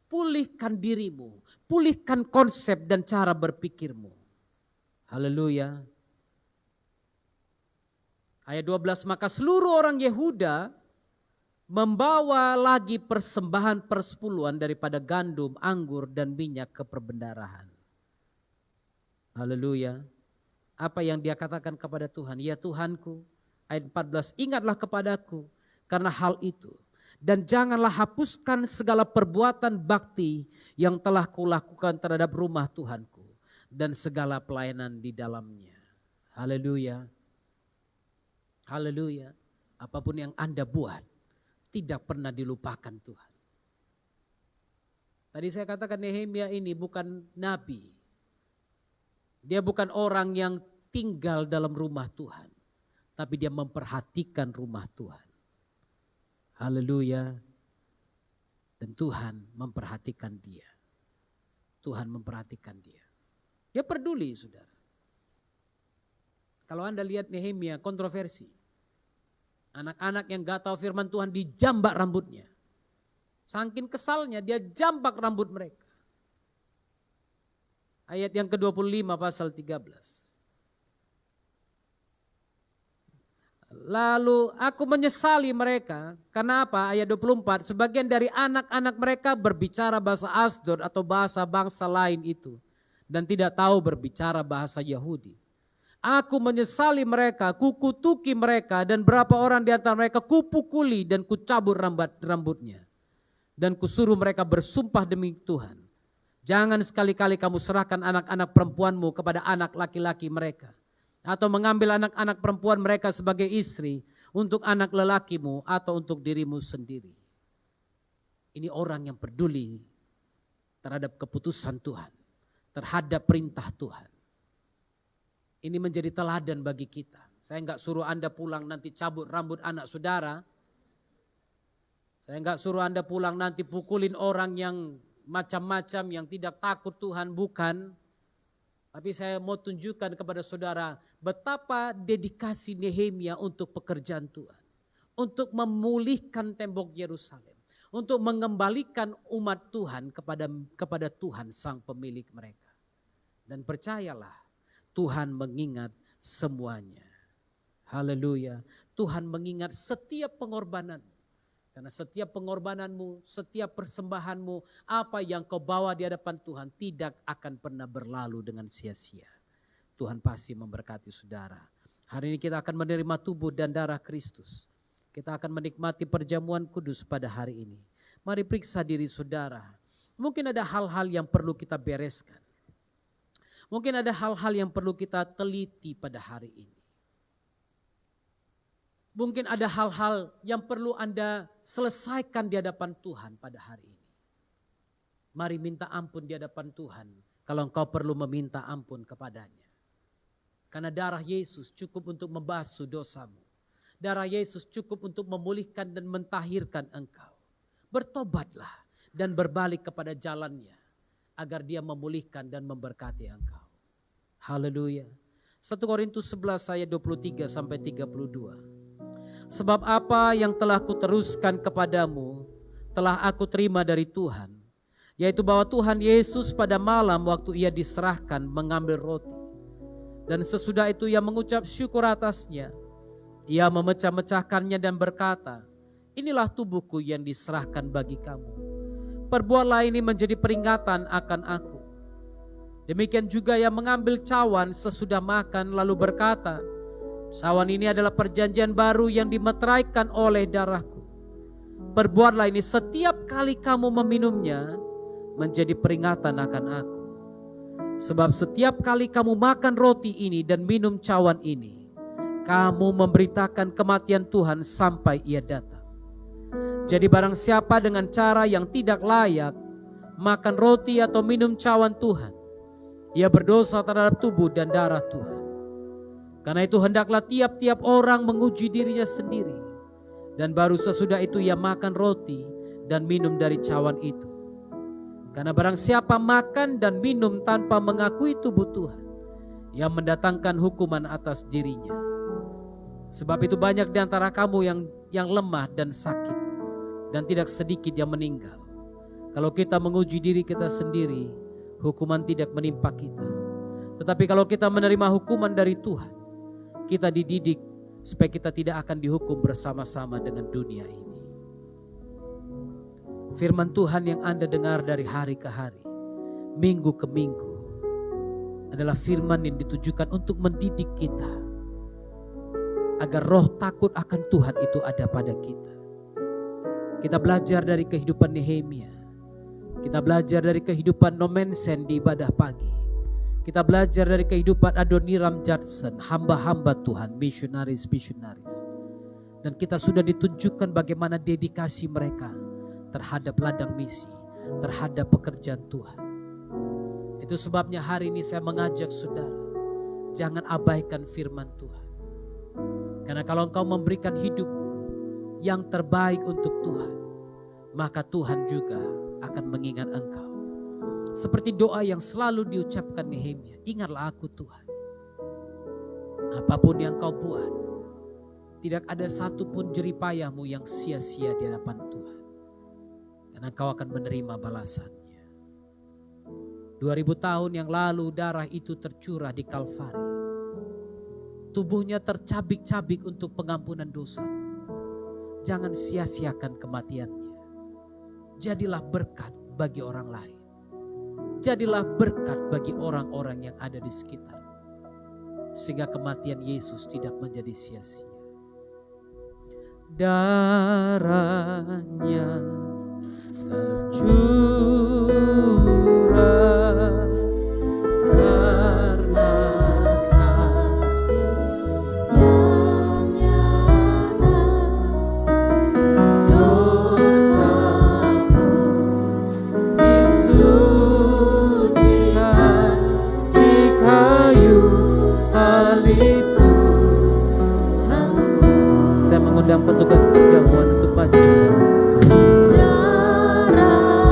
Pulihkan dirimu, pulihkan konsep dan cara berpikirmu. Haleluya. Ayat 12, maka seluruh orang Yehuda membawa lagi persembahan persepuluhan daripada gandum, anggur, dan minyak ke perbendarahan. Haleluya. Apa yang dia katakan kepada Tuhan? Ya Tuhanku, ayat 14, ingatlah kepadaku karena hal itu. Dan janganlah hapuskan segala perbuatan bakti yang telah kulakukan terhadap rumah Tuhanku dan segala pelayanan di dalamnya. Haleluya. Haleluya. Apapun yang Anda buat tidak pernah dilupakan Tuhan. Tadi saya katakan Nehemia ini bukan nabi. Dia bukan orang yang tinggal dalam rumah Tuhan. Tapi dia memperhatikan rumah Tuhan. Haleluya. Dan Tuhan memperhatikan dia. Tuhan memperhatikan dia. Dia peduli, saudara. Kalau Anda lihat Nehemia, kontroversi. Anak-anak yang gak tahu firman Tuhan dijambak rambutnya. Saking kesalnya dia jambak rambut mereka. Ayat yang ke-25 pasal 13. Lalu aku menyesali mereka. Karena apa? Ayat 24. Sebagian dari anak-anak mereka berbicara bahasa Asdod atau bahasa bangsa lain itu. Dan tidak tahu berbicara bahasa Yahudi. Aku menyesali mereka, kukutuki mereka, dan berapa orang di antara mereka kupukuli dan kucabut rambutnya. Dan kusuruh mereka bersumpah demi Tuhan. Jangan sekali-kali kamu serahkan anak-anak perempuanmu kepada anak laki-laki mereka. Atau mengambil anak-anak perempuan mereka sebagai istri untuk anak lelakimu atau untuk dirimu sendiri. Ini orang yang peduli terhadap keputusan Tuhan, terhadap perintah Tuhan. Ini menjadi teladan bagi kita. Saya enggak suruh Anda pulang nanti cabut rambut anak saudara. Saya enggak suruh Anda pulang nanti pukulin orang yang macam-macam, yang tidak takut Tuhan, bukan. Tapi saya mau tunjukkan kepada saudara betapa dedikasi Nehemia untuk pekerjaan Tuhan. Untuk memulihkan tembok Yerusalem. Untuk mengembalikan umat Tuhan kepada Tuhan sang pemilik mereka. Dan percayalah, Tuhan mengingat semuanya. Haleluya. Tuhan mengingat setiap pengorbanan. Karena setiap pengorbananmu, setiap persembahanmu, apa yang kau bawa di hadapan Tuhan tidak akan pernah berlalu dengan sia-sia. Tuhan pasti memberkati saudara. Hari ini kita akan menerima tubuh dan darah Kristus. Kita akan menikmati perjamuan kudus pada hari ini. Mari periksa diri saudara. Mungkin ada hal-hal yang perlu kita bereskan. Mungkin ada hal-hal yang perlu kita teliti pada hari ini. Mungkin ada hal-hal yang perlu Anda selesaikan di hadapan Tuhan pada hari ini. Mari minta ampun di hadapan Tuhan kalau engkau perlu meminta ampun kepadanya. Karena darah Yesus cukup untuk membasuh dosamu. Darah Yesus cukup untuk memulihkan dan mentahirkan engkau. Bertobatlah dan berbalik kepada jalannya agar dia memulihkan dan memberkati engkau. Haleluya. 1 Korintus 11 ayat 23 sampai 32. Sebab apa yang telah kuteruskan kepadamu telah aku terima dari Tuhan, yaitu bahwa Tuhan Yesus pada malam waktu ia diserahkan mengambil roti. Dan sesudah itu ia mengucap syukur atasnya. Ia memecah-mecahkannya dan berkata, inilah tubuhku yang diserahkan bagi kamu. Perbuatlah ini menjadi peringatan akan aku. Demikian juga ia mengambil cawan sesudah makan lalu berkata, cawan ini adalah perjanjian baru yang dimeteraikan oleh darahku. Perbuatlah ini setiap kali kamu meminumnya menjadi peringatan akan aku. Sebab setiap kali kamu makan roti ini dan minum cawan ini, kamu memberitakan kematian Tuhan sampai ia datang. Jadi barang siapa dengan cara yang tidak layak makan roti atau minum cawan Tuhan, ia berdosa terhadap tubuh dan darah Tuhan. Karena itu hendaklah tiap-tiap orang menguji dirinya sendiri. Dan baru sesudah itu ia makan roti dan minum dari cawan itu. Karena barang siapa makan dan minum tanpa mengakui tubuh Tuhan, ia mendatangkan hukuman atas dirinya. Sebab itu banyak di antara kamu yang lemah dan sakit. Dan tidak sedikit yang meninggal. Kalau kita menguji diri kita sendiri, hukuman tidak menimpa kita. Tetapi kalau kita menerima hukuman dari Tuhan, kita dididik supaya kita tidak akan dihukum bersama-sama dengan dunia ini. Firman Tuhan yang Anda dengar dari hari ke hari, minggu ke minggu, adalah firman yang ditujukan untuk mendidik kita, agar roh takut akan Tuhan itu ada pada kita. Kita belajar dari kehidupan Nehemia. Kita belajar dari kehidupan Nomensen di ibadah pagi. Kita belajar dari kehidupan Adoniram Judson, hamba-hamba Tuhan, misionaris-misionaris. Dan kita sudah ditunjukkan bagaimana dedikasi mereka terhadap ladang misi, terhadap pekerjaan Tuhan. Itu sebabnya hari ini saya mengajak saudara, jangan abaikan firman Tuhan. Karena kalau engkau memberikan hidup yang terbaik untuk Tuhan, maka Tuhan juga akan mengingat engkau. Seperti doa yang selalu diucapkan Nehemia, ingatlah aku Tuhan. Apapun yang kau buat, tidak ada satupun jeripayahmu yang sia-sia di hadapan Tuhan. Karena kau akan menerima balasannya. 2000 tahun yang lalu darah itu tercurah di Kalvari. Tubuhnya tercabik-cabik untuk pengampunan dosa. Jangan sia-siakan kematiannya. Jadilah berkat bagi orang lain. Jadilah berkat bagi orang-orang yang ada di sekitar. Sehingga kematian Yesus tidak menjadi sia-sia. Darahnya tercurah karena kasih yang nyata, dosaku disucikan di kayu salib Tuhanku. Saya mengundang petugas perjamuan untuk maju. Darah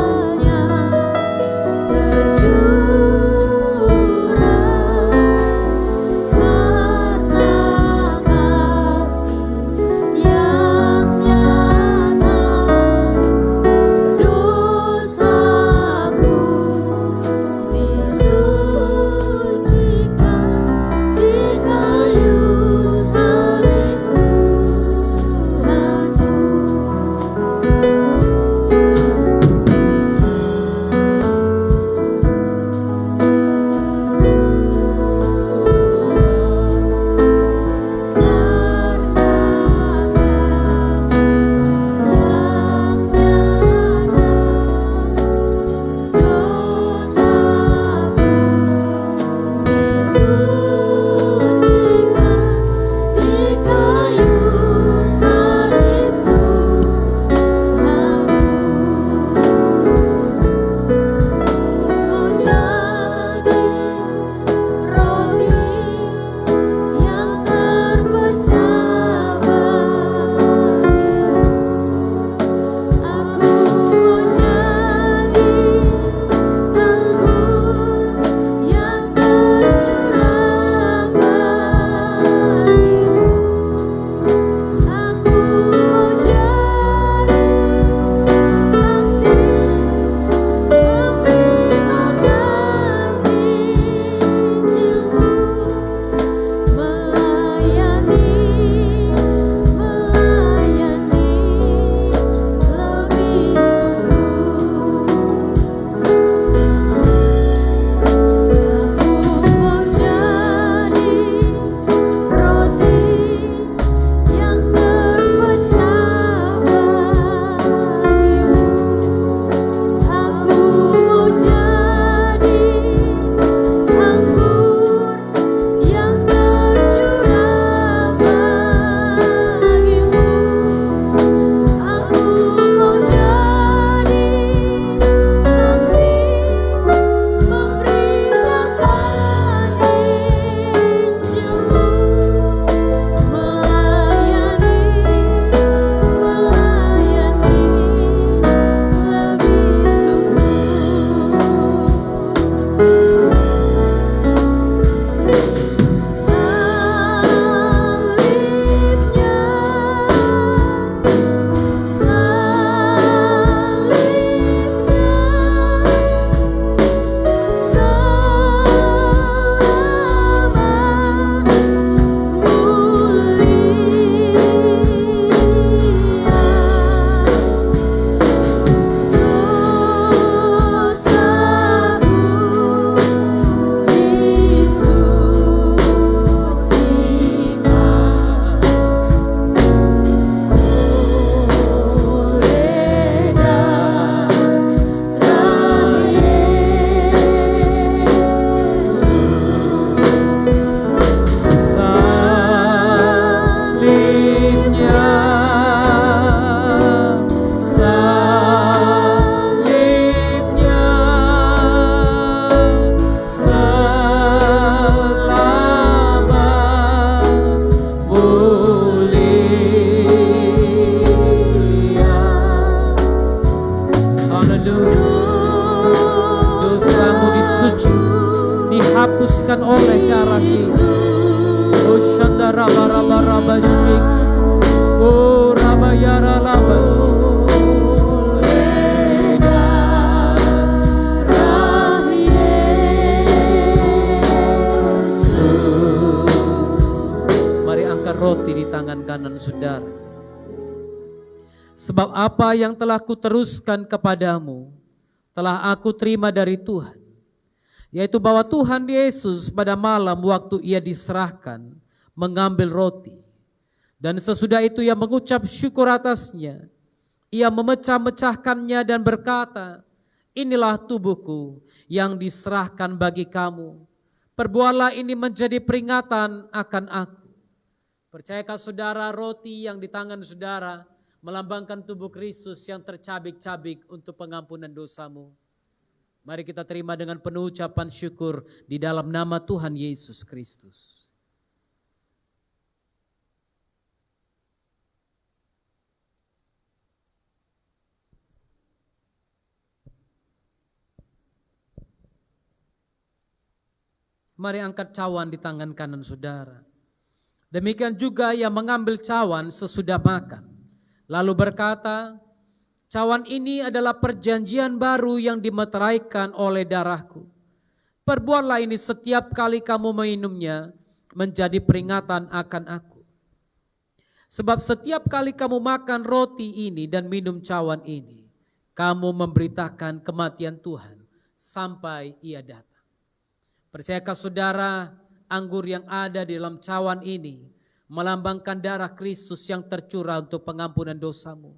Dosamu disuci, dihapuskan oleh darah Yesus. Oh Shandara Barabara Shik, oh Rabayara Labash. Mari angkat roti di tangan kanan saudara. Sebab apa yang telah kuteruskan kepadamu telah aku terima dari Tuhan, yaitu bahwa Tuhan Yesus pada malam waktu ia diserahkan mengambil roti, dan sesudah itu ia mengucap syukur atasnya, ia memecah-mecahkannya dan berkata, inilah tubuhku yang diserahkan bagi kamu, perbuatlah ini menjadi peringatan akan aku. Percayakah saudara, roti yang di tangan saudara melambangkan tubuh Kristus yang tercabik-cabik untuk pengampunan dosamu? Mari kita terima dengan penuh ucapan syukur di dalam nama Tuhan Yesus Kristus. Mari angkat cawan di tangan kanan saudara. Demikian juga ia mengambil cawan sesudah makan, lalu berkata, cawan ini adalah perjanjian baru yang dimeteraikan oleh darahku. Perbuatlah ini setiap kali kamu meminumnya menjadi peringatan akan aku. Sebab setiap kali kamu makan roti ini dan minum cawan ini, kamu memberitakan kematian Tuhan sampai ia datang. Percayakah saudara, anggur yang ada di dalam cawan ini melambangkan darah Kristus yang tercurah untuk pengampunan dosamu?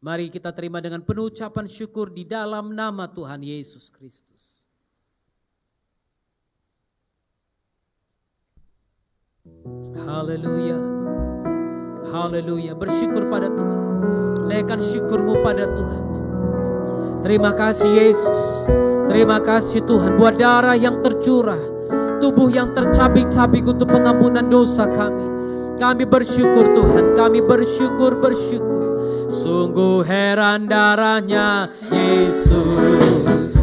Mari kita terima dengan penuh ucapan syukur di dalam nama Tuhan Yesus Kristus. Haleluya. Haleluya. Bersyukur pada Tuhan. Naikkan syukurmu pada Tuhan. Terima kasih Yesus. Terima kasih Tuhan buat darah yang tercurah, tubuh yang tercabik-cabik untuk pengampunan dosa kami. Kami bersyukur Tuhan, kami bersyukur. Sungguh heran darahnya Yesus,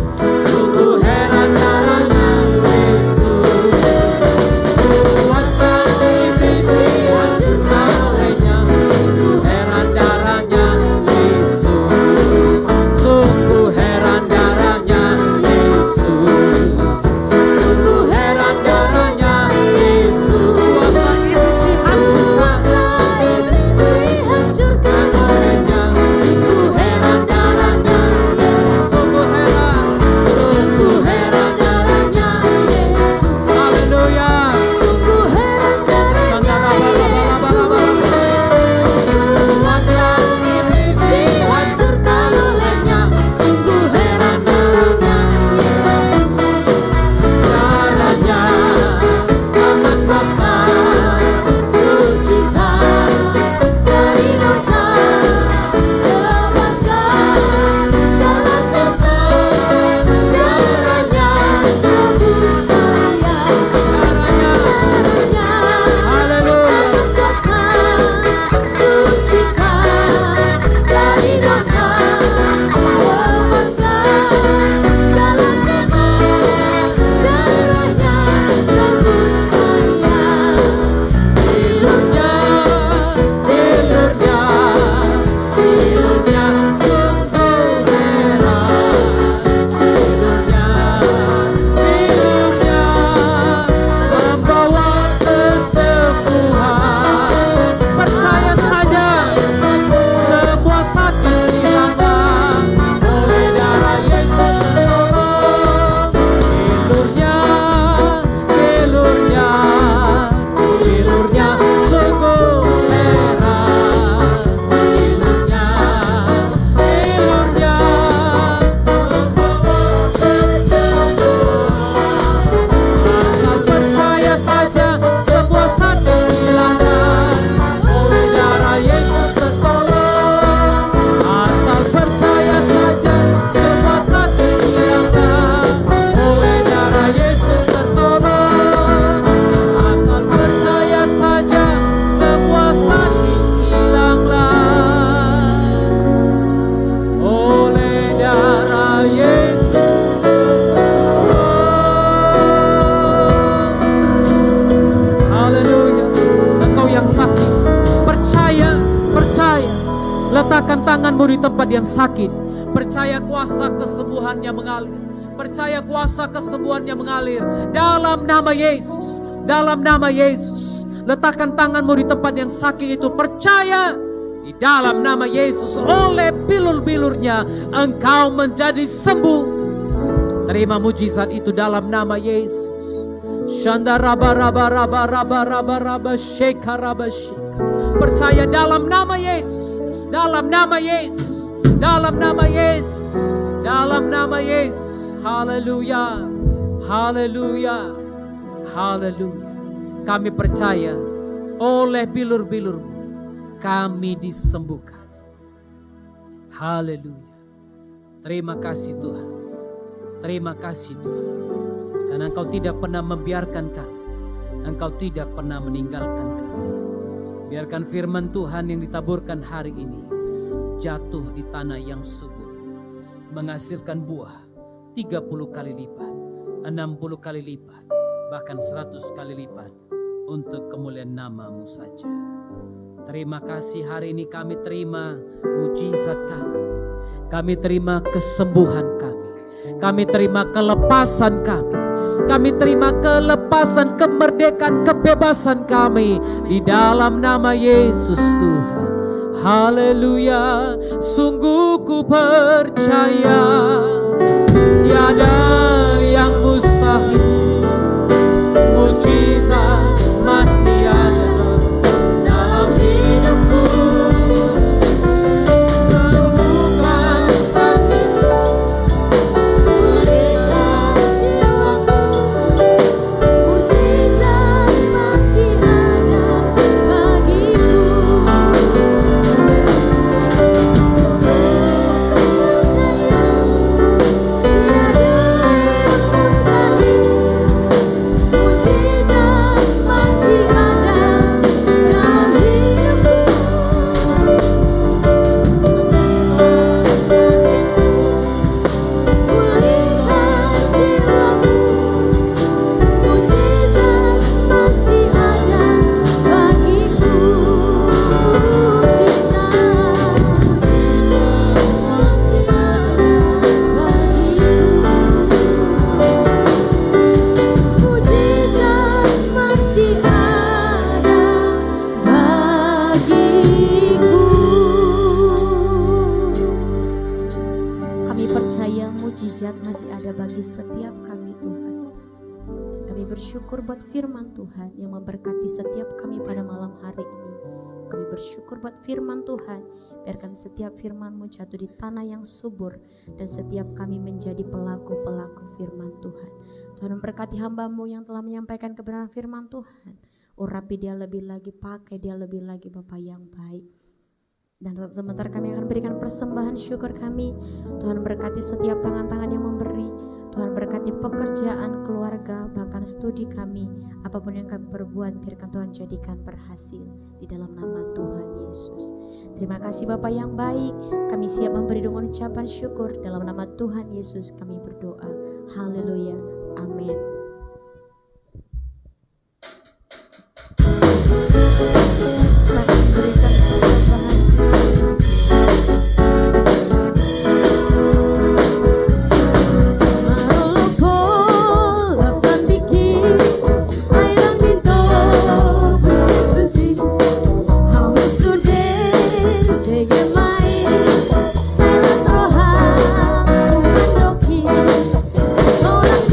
sungguh heran darahnya Yesus. Kuasa iblis dihancurkan olehnya, sungguh heran darahnya Yesus, sungguh heran darahnya Yesus, sungguh heran darahnya Yesus. Kuasa iblis dihancurkan, olehnya, sungguh heran darahnya, sungguh heran tanganmu di tempat yang sakit. Percaya kuasa kesembuhannya mengalir. Percaya kuasa kesembuhannya mengalir. Dalam nama Yesus. Dalam nama Yesus. Letakkan tanganmu di tempat yang sakit itu. Percaya di dalam nama Yesus. Oleh bilur-bilurnya engkau menjadi sembuh. Terima mujizat itu dalam nama Yesus. Shanda raba raba raba raba raba raba sheka raba sheka. Percaya dalam nama Yesus. Dalam nama Yesus. Dalam nama Yesus. Dalam nama Yesus. Haleluya. Haleluya. Haleluya. Kami percaya oleh bilur-bilur kami disembuhkan. Haleluya. Terima kasih Tuhan. Terima kasih Tuhan. Karena Engkau tidak pernah membiarkan kami. Engkau tidak pernah meninggalkan kami. Biarkan firman Tuhan yang ditaburkan hari ini jatuh di tanah yang subur. Menghasilkan buah 30 kali lipat, 60 kali lipat, bahkan 100 kali lipat untuk kemuliaan nama-Mu saja. Terima kasih hari ini kami terima mujizat kami. Kami terima kesembuhan kami. Kami terima kelepasan kami. Kami terima kelepasan, kemerdekaan, kebebasan kami di dalam nama Yesus Tuhan. Haleluya. Sungguh ku percaya tiada yang mustahil. Mujizat masih ada dalam hidupku. Sembuhkan sakitku, pulihkan jiwaku. Mujizat masih ada bagiku. Tuhan yang memberkati setiap kami pada malam hari ini. Kami bersyukur buat firman Tuhan. Biarkan setiap firman-Mu jatuh di tanah yang subur dan setiap kami menjadi pelaku-pelaku firman Tuhan. Tuhan memberkati hamba-Mu yang telah menyampaikan kebenaran firman Tuhan. Urapi dia lebih lagi, pakai dia lebih lagi Bapa yang baik. Dan sebentar kami akan berikan persembahan syukur kami. Tuhan berkati setiap tangan-tangan yang memberi. Tuhan berkati pekerjaan, keluarga, bahkan studi kami. Apapun yang kami perbuat, biarkan Tuhan jadikan berhasil di dalam nama Tuhan Yesus. Terima kasih Bapa yang baik. Kami siap memberi dengan ucapan syukur. Dalam nama Tuhan Yesus kami berdoa. Haleluya. Amin. Solang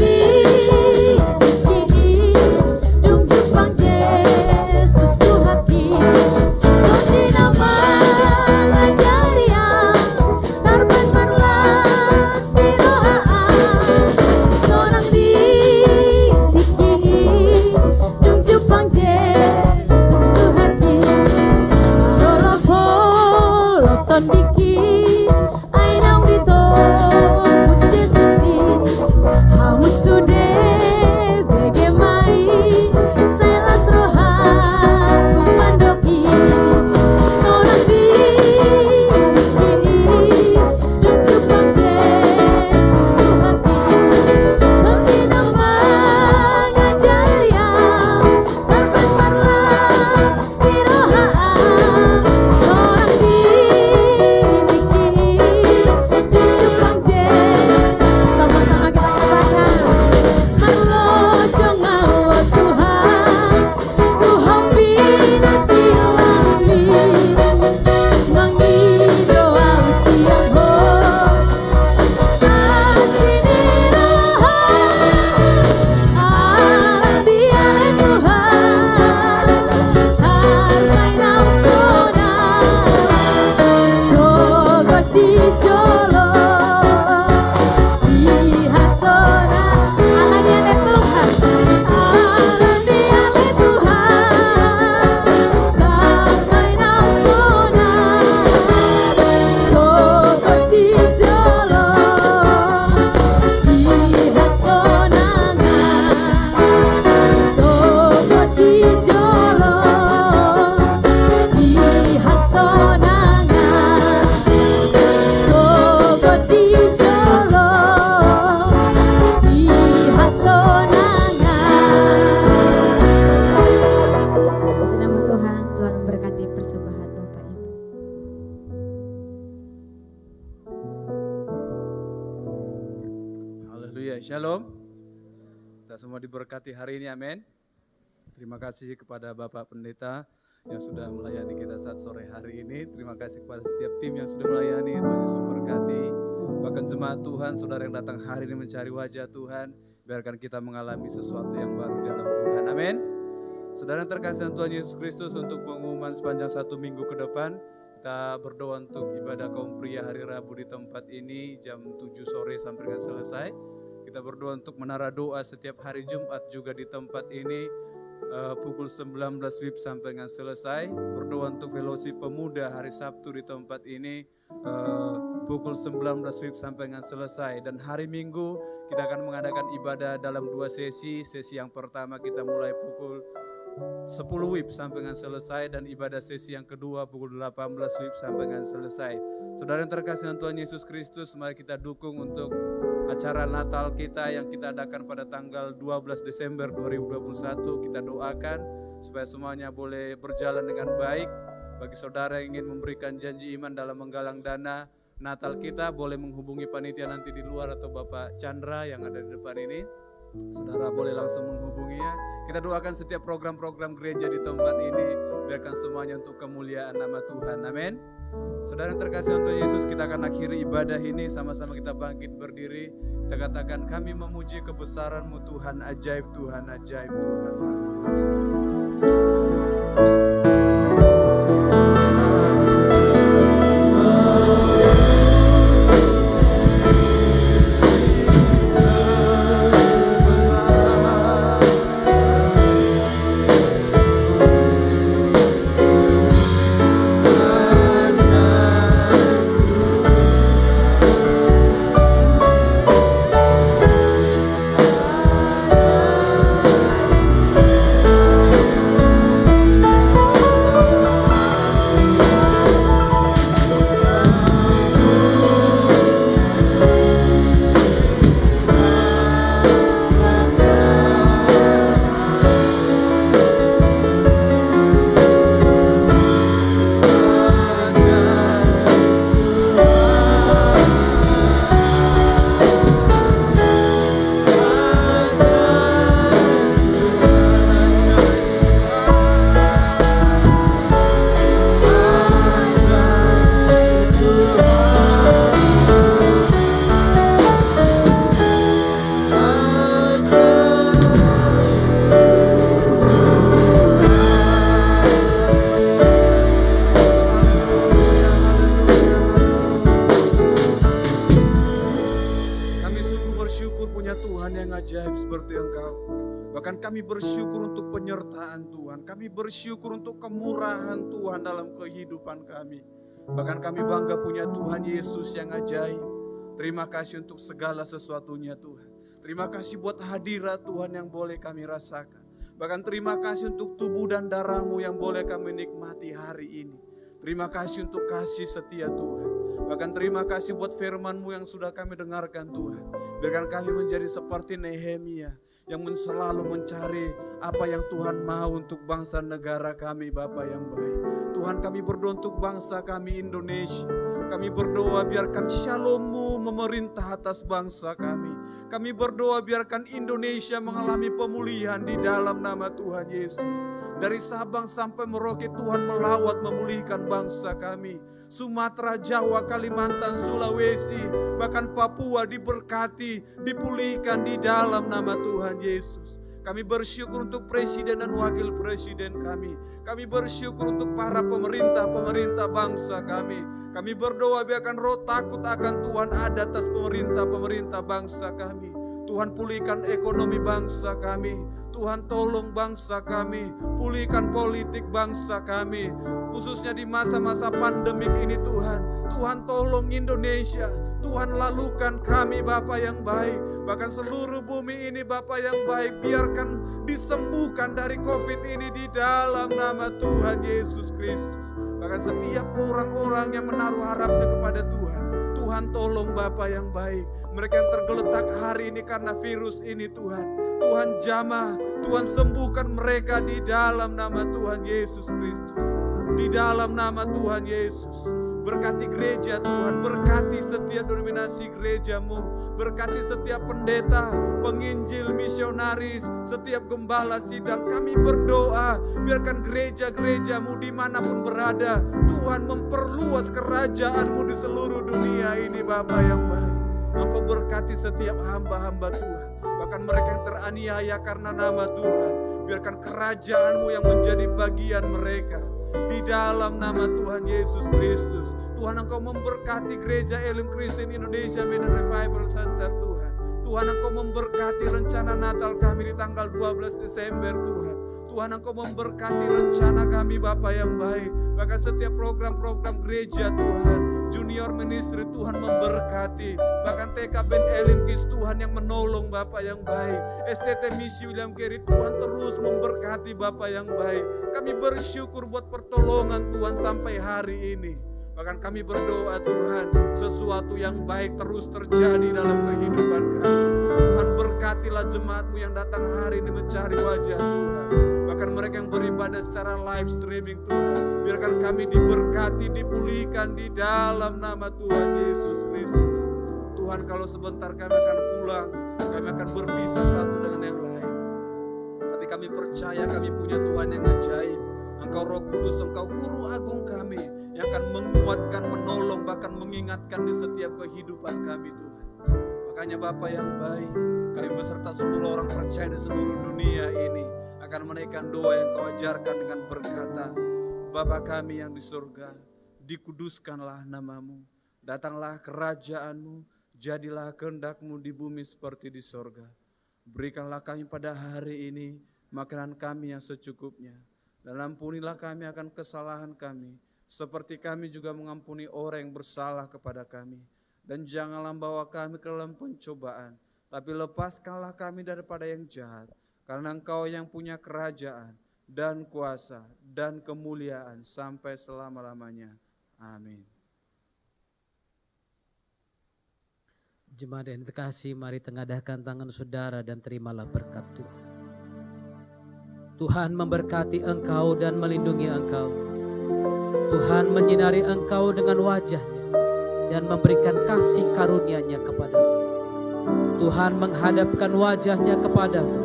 Haleluya. Shalom. Kita semua diberkati hari ini, amin. Terima kasih kepada Bapak Pendeta yang sudah melayani kita saat sore hari ini. Terima kasih kepada setiap tim yang sudah melayani. Tuhan Yesus memberkati. Bahkan jemaat Tuhan, saudara yang datang hari ini mencari wajah Tuhan, biarkan kita mengalami sesuatu yang baru di dalam Tuhan, amin. Saudara yang terkasih Tuhan Yesus Kristus, untuk pengumuman sepanjang 1 minggu ke depan, kita berdoa untuk ibadah kaum pria hari Rabu di tempat ini jam 7 sore sampai dengan selesai. Kita berdoa untuk menara doa setiap hari Jumat juga di tempat ini pukul 19 WIB sampai dengan selesai. Berdoa untuk fellowship pemuda hari Sabtu di tempat ini pukul 19 WIB sampai dengan selesai. Dan hari Minggu kita akan mengadakan ibadah dalam 2 sesi. Sesi yang pertama kita mulai pukul 10 WIB sampai dengan selesai, dan ibadah sesi yang kedua pukul 18 WIB sampai dengan selesai. Saudara yang terkasih dengan Tuhan Yesus Kristus, mari kita dukung untuk acara Natal kita yang kita adakan pada tanggal 12 Desember 2021. Kita doakan supaya semuanya boleh berjalan dengan baik. Bagi saudara yang ingin memberikan janji iman dalam menggalang dana Natal kita, boleh menghubungi panitia nanti di luar atau Bapak Chandra yang ada di depan ini. Saudara boleh langsung menghubunginya. Kita doakan setiap program-program gereja di tempat ini, biarkan semuanya untuk kemuliaan nama Tuhan, amin. Saudara yang terkasih untuk Yesus, kita akan akhiri ibadah ini. Sama-sama kita bangkit berdiri. Kita katakan, kami memuji kebesaran-Mu Tuhan, ajaib Tuhan, ajaib Tuhan. Bersyukur untuk kemurahan Tuhan dalam kehidupan kami. Bahkan kami bangga punya Tuhan Yesus yang ajaib. Terima kasih untuk segala sesuatunya Tuhan. Terima kasih buat hadirat Tuhan yang boleh kami rasakan. Bahkan terima kasih untuk tubuh dan darah-Mu yang boleh kami nikmati hari ini. Terima kasih untuk kasih setia Tuhan. Bahkan terima kasih buat firman-Mu yang sudah kami dengarkan Tuhan. Biarkan kami menjadi seperti Nehemia yang selalu mencari apa yang Tuhan mau untuk bangsa negara kami, Bapa yang baik. Tuhan, kami berdoa untuk bangsa kami Indonesia. Kami berdoa biarkan Shalom-Mu memerintah atas bangsa kami. Kami berdoa biarkan Indonesia mengalami pemulihan di dalam nama Tuhan Yesus. Dari Sabang sampai Merauke, Tuhan melawat memulihkan bangsa kami. Sumatera, Jawa, Kalimantan, Sulawesi, bahkan Papua diberkati, dipulihkan di dalam nama Tuhan Yesus. Kami bersyukur untuk presiden dan wakil presiden kami. Kami bersyukur untuk para pemerintah bangsa kami. Kami berdoa biarkan roh takut akan Tuhan ada atas pemerintah bangsa kami. Tuhan, pulihkan ekonomi bangsa kami. Tuhan, tolong bangsa kami. Pulihkan politik bangsa kami, khususnya di masa-masa pandemik ini Tuhan. Tuhan, tolong Indonesia. Tuhan, lalukan kami Bapa yang baik. Bahkan seluruh bumi ini Bapa yang baik, biarkan disembuhkan dari COVID ini di dalam nama Tuhan Yesus Kristus. Bahkan setiap orang-orang yang menaruh harapnya kepada Tuhan, Tuhan tolong Bapa yang baik. Mereka yang tergeletak hari ini karena virus ini Tuhan, Tuhan jamah, Tuhan sembuhkan mereka di dalam nama Tuhan Yesus Kristus. Di dalam nama Tuhan Yesus. Berkati gereja Tuhan, berkati setiap denominasi gerejamu, berkati setiap pendeta, penginjil, misionaris, setiap gembala sidang. Kami berdoa, biarkan gereja-gerejamu dimanapun berada, Tuhan memperluas kerajaan-Mu di seluruh dunia ini Bapa yang baik. Engkau berkati setiap hamba-hamba Tuhan, bahkan mereka yang teraniaya karena nama Tuhan. Biarkan kerajaan-Mu yang menjadi bagian mereka. Di dalam nama Tuhan Yesus Kristus, Tuhan Engkau memberkati gereja Elim Kristen Indonesia Medan Revival Center Tuhan. Tuhan Engkau memberkati rencana Natal kami di tanggal 12 Desember Tuhan. Tuhan Engkau memberkati rencana kami Bapa yang baik. Bahkan setiap program-program gereja Tuhan, junior ministry Tuhan memberkati. Bahkan TK Ben Elim Kis Tuhan yang menolong Bapa yang baik. STT Misi William Carey Tuhan terus memberkati Bapa yang baik. Kami bersyukur buat pertolongan Tuhan sampai hari ini. Bahkan kami berdoa Tuhan, sesuatu yang baik terus terjadi dalam kehidupan kami. Tuhan berkatilah jemaat-Mu yang datang hari ini mencari wajah Tuhan. Bahkan mereka yang beribadah secara live streaming Tuhan, biarkan kami diberkati, dipulihkan di dalam nama Tuhan Yesus Kristus. Tuhan, kalau sebentar kami akan pulang, kami akan berpisah satu dengan yang lain. Tapi kami percaya kami punya Tuhan yang ajaib. Engkau Roh Kudus, Engkau Guru Agung kami, yang akan menguatkan, menolong, bahkan mengingatkan di setiap kehidupan kami Tuhan. Makanya Bapa yang baik, kami beserta 10 orang percaya di seluruh dunia ini akan menaikkan doa yang Kau ajarkan dengan berkata, Bapa kami yang di surga, dikuduskanlah nama-Mu, datanglah kerajaan-Mu, jadilah kehendak-Mu di bumi seperti di surga. Berikanlah kami pada hari ini makanan kami yang secukupnya, dan ampunilah kami akan kesalahan kami, seperti kami juga mengampuni orang yang bersalah kepada kami. Dan janganlah bawa kami ke dalam pencobaan, tapi lepaskanlah kami daripada yang jahat. Karena Engkau yang punya kerajaan dan kuasa dan kemuliaan sampai selama-lamanya. Amin. Jemaat yang terkasih, mari tengadahkan tangan saudara dan terimalah berkat Tuhan. Tuhan memberkati engkau dan melindungi engkau. Tuhan menyinari engkau dengan wajah-Nya dan memberikan kasih karunia-Nya kepadamu. Tuhan menghadapkan wajah-Nya kepadamu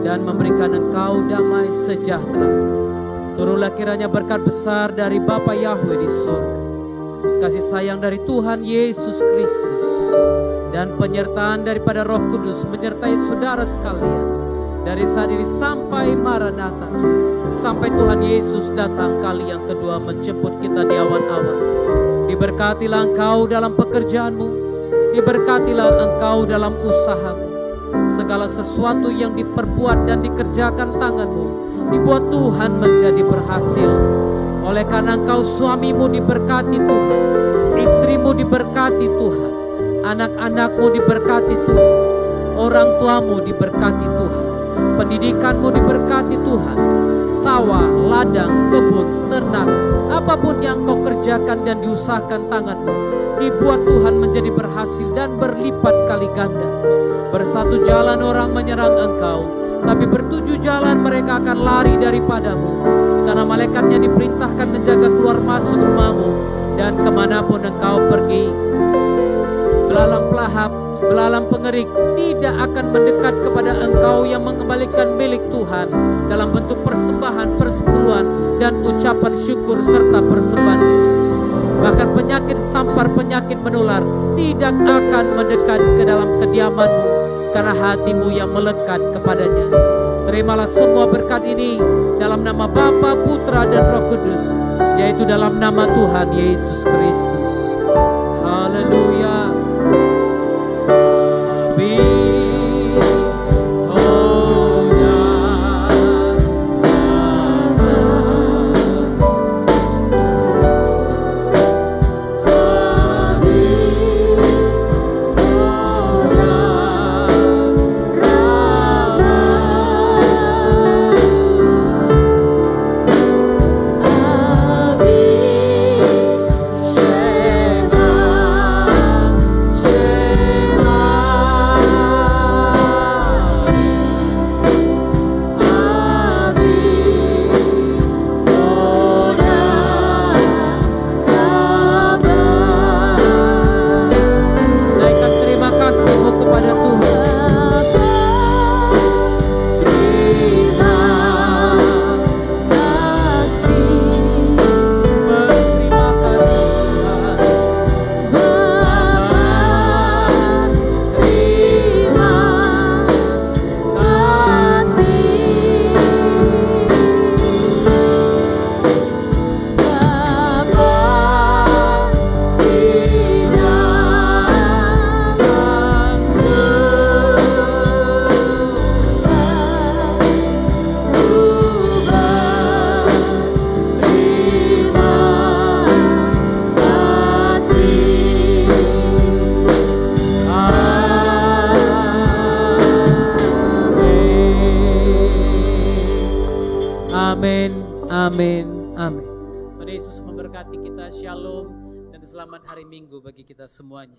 dan memberikan engkau damai sejahtera. Turunlah kiranya berkat besar dari Bapa Yahweh di surga, kasih sayang dari Tuhan Yesus Kristus, dan penyertaan daripada Roh Kudus menyertai saudara sekalian dari saat ini sampai Maranatha, sampai Tuhan Yesus datang kali yang kedua menjemput kita di awan-awan. Diberkatilah engkau dalam pekerjaanmu, diberkatilah engkau dalam usahamu. Segala sesuatu yang diperbuat dan dikerjakan tanganmu dibuat Tuhan menjadi berhasil. Oleh karena engkau suamimu diberkati Tuhan, istrimu diberkati Tuhan, anak-anakmu diberkati Tuhan, orang tuamu diberkati Tuhan, pendidikanmu diberkati Tuhan, sawah, ladang, kebun, ternak, apapun yang kau kerjakan dan diusahakan tanganmu dibuat Tuhan menjadi berhasil dan berlipat kali ganda. Bersatu jalan orang menyerang engkau, tapi bertujuh jalan mereka akan lari daripadamu, karena malaikatnya diperintahkan menjaga keluar masuk rumahmu dan kemanapun engkau pergi. Belalang pelahap, belalang pengerik tidak akan mendekat kepada engkau yang mengembalikan milik Tuhan dalam bentuk persembahan, persepuluhan, dan ucapan syukur serta persembahan khusus. Bahkan penyakit sampar, penyakit menular tidak akan mendekat ke dalam kediamanmu, karena hatimu yang melekat kepadanya. Terimalah semua berkat ini dalam nama Bapa, Putra, dan Roh Kudus, yaitu dalam nama Tuhan Yesus Kristus. Haleluya. Amin, amin, amin. Tuhan Yesus memberkati kita. Shalom dan selamat hari Minggu bagi kita semuanya.